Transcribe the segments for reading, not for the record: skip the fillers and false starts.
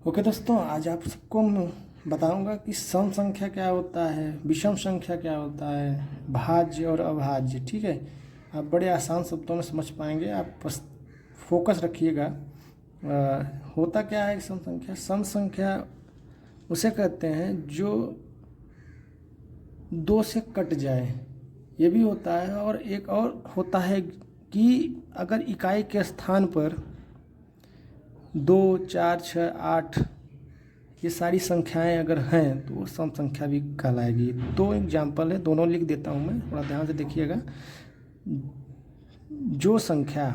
Okay दोस्तों, आज आप सबको मैं बताऊंगा कि सम संख्या क्या होता है, विषम संख्या क्या होता है, भाज्य और अभाज्य। ठीक है, आप बड़े आसान शब्दों में समझ पाएंगे। आप बस फोकस रखिएगा। होता क्या है सम संख्या? सम संख्या उसे कहते हैं जो दो से कट जाए, ये भी होता है। और एक और होता है कि अगर इकाई के स्थान पर 2, 4, 6, 8 ये सारी संख्याएं अगर हैं तो वो सम संख्या भी कहलाएगी। दो एग्जाम्पल है, दोनों लिख देता हूँ मैं, थोड़ा ध्यान से देखिएगा। जो संख्या,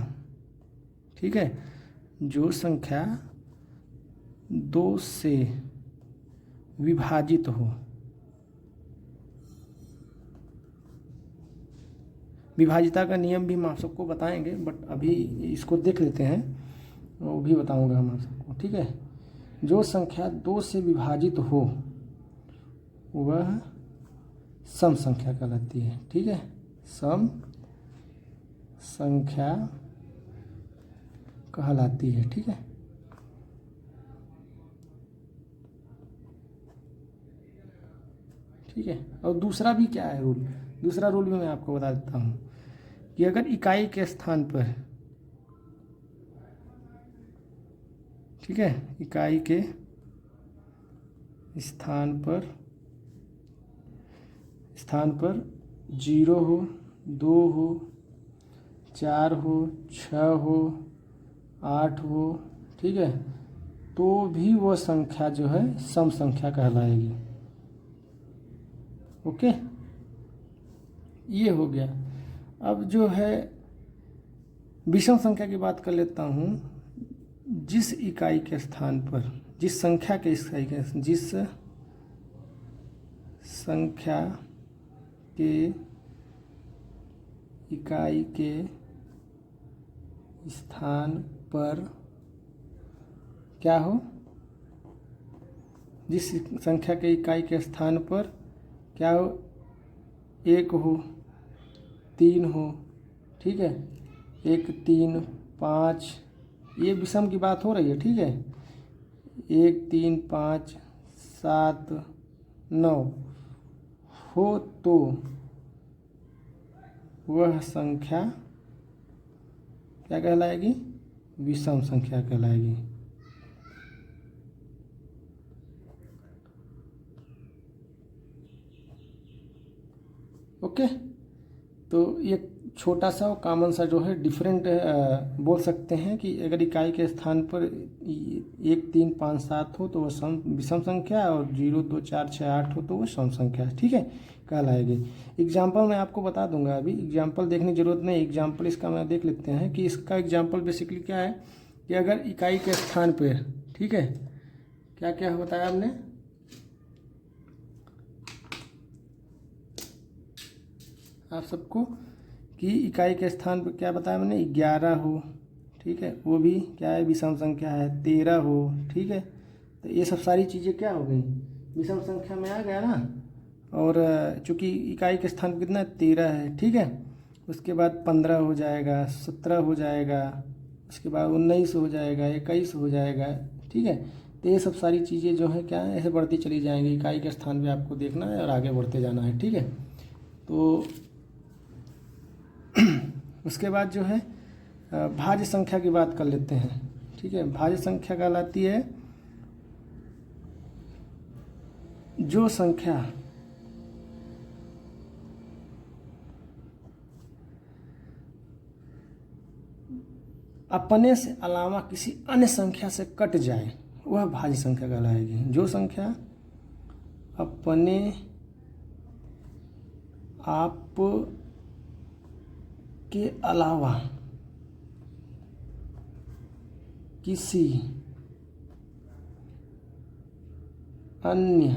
ठीक है, जो संख्या 2 से विभाजित हो, विभाजिता का नियम भी हम आप सबको बताएंगे, बट अभी इसको देख लेते हैं, वो भी बताऊंगा हम आप सबको। ठीक है, जो संख्या 2 से विभाजित हो वह सम संख्या कहलाती है। ठीक है, सम संख्या कहलाती है। ठीक है, ठीक है। और दूसरा भी क्या है रूल? दूसरा रूल भी मैं आपको बता देता हूँ कि अगर इकाई के स्थान पर, ठीक है, इकाई के स्थान पर 0 हो, 2 हो, 4 हो, 6 हो, 8 हो, ठीक है, तो भी वो संख्या जो है सम संख्या कहलाएगी। ओके, ये हो गया। अब जो है विषम संख्या की बात कर लेता हूँ। जिस इकाई के स्थान पर, जिस संख्या के जिस संख्या के इकाई के स्थान पर क्या हो, जिस संख्या के इकाई के स्थान पर क्या हो, 1 हो, 3 हो, ठीक है, 1, 3, 5, ये विषम की बात हो रही है। ठीक है, 1, 3, 5, 7, 9 हो तो वह संख्या क्या कहलाएगी? विषम संख्या कहलाएगी। ओके, तो ये छोटा सा कॉमन सा जो है डिफरेंट बोल सकते हैं कि अगर इकाई के स्थान पर 1, 3, 5, 7 हो तो वह विषम संख्या, और 0, 2, 4, 6, 8 हो तो वह सम संख्या, ठीक है, कहलाएगी। एग्जाम्पल मैं आपको बता दूंगा, अभी एग्जाम्पल देखने की जरूरत नहीं। एग्जाम्पल इसका मैं देख लेते हैं कि इसका एग्जाम्पल बेसिकली क्या है कि अगर इकाई के स्थान पर, ठीक है, क्या क्या बताया आपने, आप सबको कि इकाई के स्थान पर क्या बताया मैंने, 11 हो, ठीक है, वो भी क्या है, विषम संख्या है। 13 हो, ठीक है, तो ये सब सारी चीज़ें क्या हो गई, विषम संख्या में आ गया ना। और चूंकि इकाई के स्थान पर कितना 13 है, ठीक है, उसके बाद 15 हो जाएगा, 17 हो जाएगा, उसके बाद 19 हो जाएगा, 21 हो जाएगा, ठीक है। तो ये सब सारी चीज़ें जो है क्या है, ऐसे बढ़ती चली जाएंगी। इकाई के स्थान पे आपको देखना है और आगे बढ़ते जाना है। ठीक है, तो उसके बाद जो है भाज्य संख्या की बात कर लेते हैं। ठीक है, भाज्य संख्या कहलाती है जो संख्या अपने से अलावा किसी अन्य संख्या से कट जाए, वह भाज्य संख्या कहलाएगी। जो संख्या अपने आप के अलावा किसी अन्य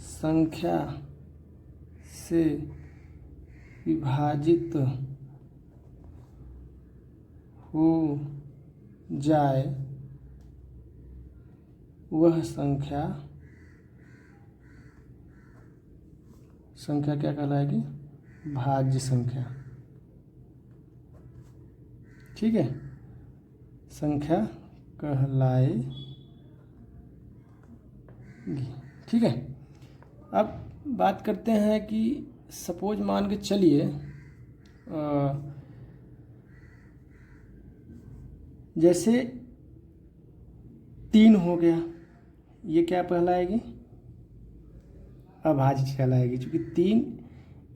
संख्या से विभाजित हो जाए, वह संख्या क्या कहलाएगी? भाज्य संख्या। ठीक है, संख्या कहलाएगी। ठीक है, अब बात करते हैं कि सपोज मान के चलिए जैसे 3 हो गया, ये क्या कहलाएगी? अभाज्य कहलाएगी, क्योंकि 3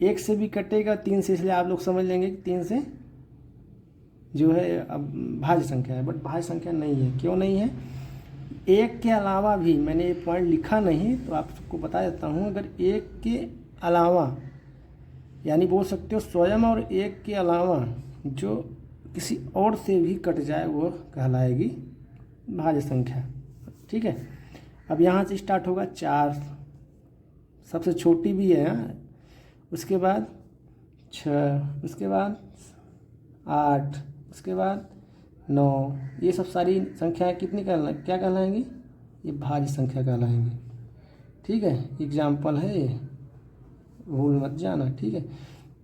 1 से भी कटेगा 3 से, इसलिए आप लोग समझ लेंगे कि 3 से जो है अब भाज्य संख्या है, बट भाज्य संख्या नहीं है। क्यों नहीं है? 1 के अलावा भी, मैंने ये पॉइंट लिखा नहीं तो आप सबको बता देता हूँ, अगर 1 के अलावा यानी बोल सकते हो स्वयं और 1 के अलावा जो किसी और से भी कट जाए वो कहलाएगी भाज्य संख्या। ठीक है, अब यहाँ से स्टार्ट होगा 4, सबसे छोटी भी है, उसके बाद 6, उसके बाद 8, उसके बाद 9, ये सब सारी संख्याएं कितनी क्या कहलाएंगी? ये भाज्य संख्या कहलाएंगी। ठीक है, एग्जाम्पल है ये, भूल मत जाना। ठीक है,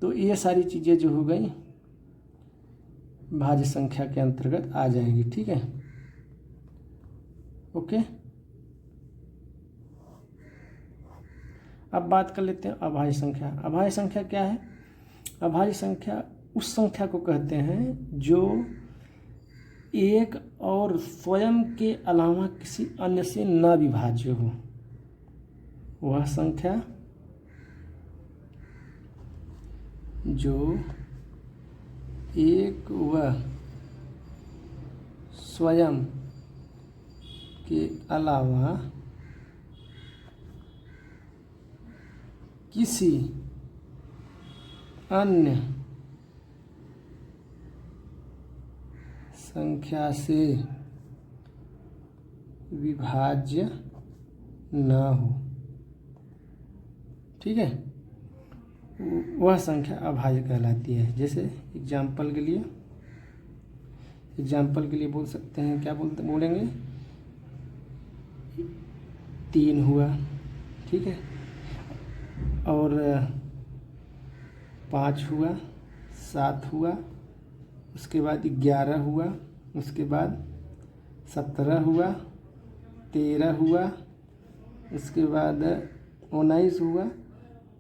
तो ये सारी चीज़ें जो हो गई भाज्य संख्या के अंतर्गत आ जाएंगी। ठीक है, ओके। अब बात कर लेते हैं अभाज्य संख्या। अभाज्य संख्या क्या है? अभाज्य संख्या उस संख्या को कहते हैं जो 1 और स्वयं के अलावा किसी अन्य से न विभाज्य हो। वह संख्या जो 1 व स्वयं के अलावा किसी अन्य संख्या से विभाज्य न हो। ठीक है, वह संख्या अभाज्य कहलाती है। जैसे एग्जाम्पल के लिए बोल सकते हैं, क्या बोलेंगे? 3 हुआ, ठीक है, और 5 हुआ, 7 हुआ, उसके बाद 11 हुआ, उसके बाद 17 हुआ, 13 हुआ, उसके बाद 19 हुआ,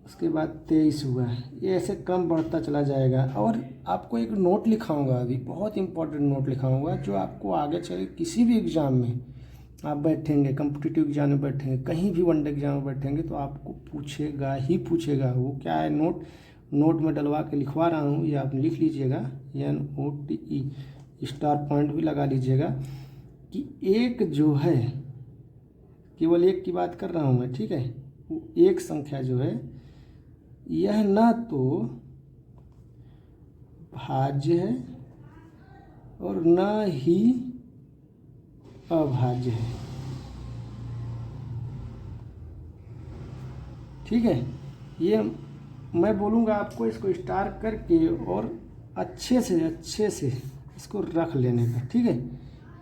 उसके बाद 23 हुआ। ये ऐसे क्रम बढ़ता चला जाएगा। और आपको एक नोट लिखाऊंगा, अभी बहुत इंपॉर्टेंट नोट लिखाऊंगा, जो आपको आगे चले किसी भी एग्ज़ाम में आप बैठेंगे, कॉम्पिटिटिव एग्जाम में बैठेंगे, कहीं भी वनडे एग्जाम में बैठेंगे तो आपको पूछेगा ही पूछेगा। वो क्या है? नोट में डलवा के लिखवा रहा हूँ, ये आप लिख लीजिएगा, NOTE, स्टार पॉइंट भी लगा लीजिएगा कि एक जो है, केवल एक की बात कर रहा हूँ मैं, ठीक है, वो एक संख्या जो है यह न तो भाज्य है और न ही अभाज्य है। ठीक है, ये मैं बोलूँगा आपको इसको स्टार करके और अच्छे से इसको रख लेने का। ठीक है,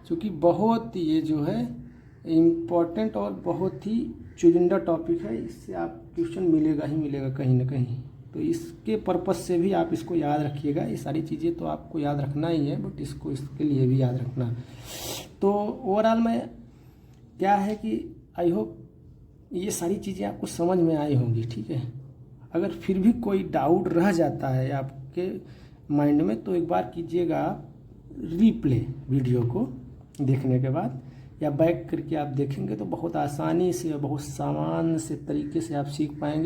क्योंकि बहुत ये जो है इम्पोर्टेंट और बहुत ही चुनिंदा टॉपिक है, इससे आप क्वेश्चन मिलेगा ही मिलेगा कहीं ना कहीं। तो इसके पर्पस से भी आप इसको याद रखिएगा। ये सारी चीज़ें तो आपको याद रखना ही है, बट इसके लिए भी याद रखना। तो ओवरऑल में क्या है कि आई होप ये सारी चीज़ें आपको समझ में आई होंगी। ठीक है, अगर फिर भी कोई डाउट रह जाता है आपके माइंड में तो एक बार कीजिएगा रीप्ले वीडियो को देखने के बाद, या बैक करके आप देखेंगे तो बहुत आसानी से, बहुत सामान्य से तरीके से आप सीख पाएंगे।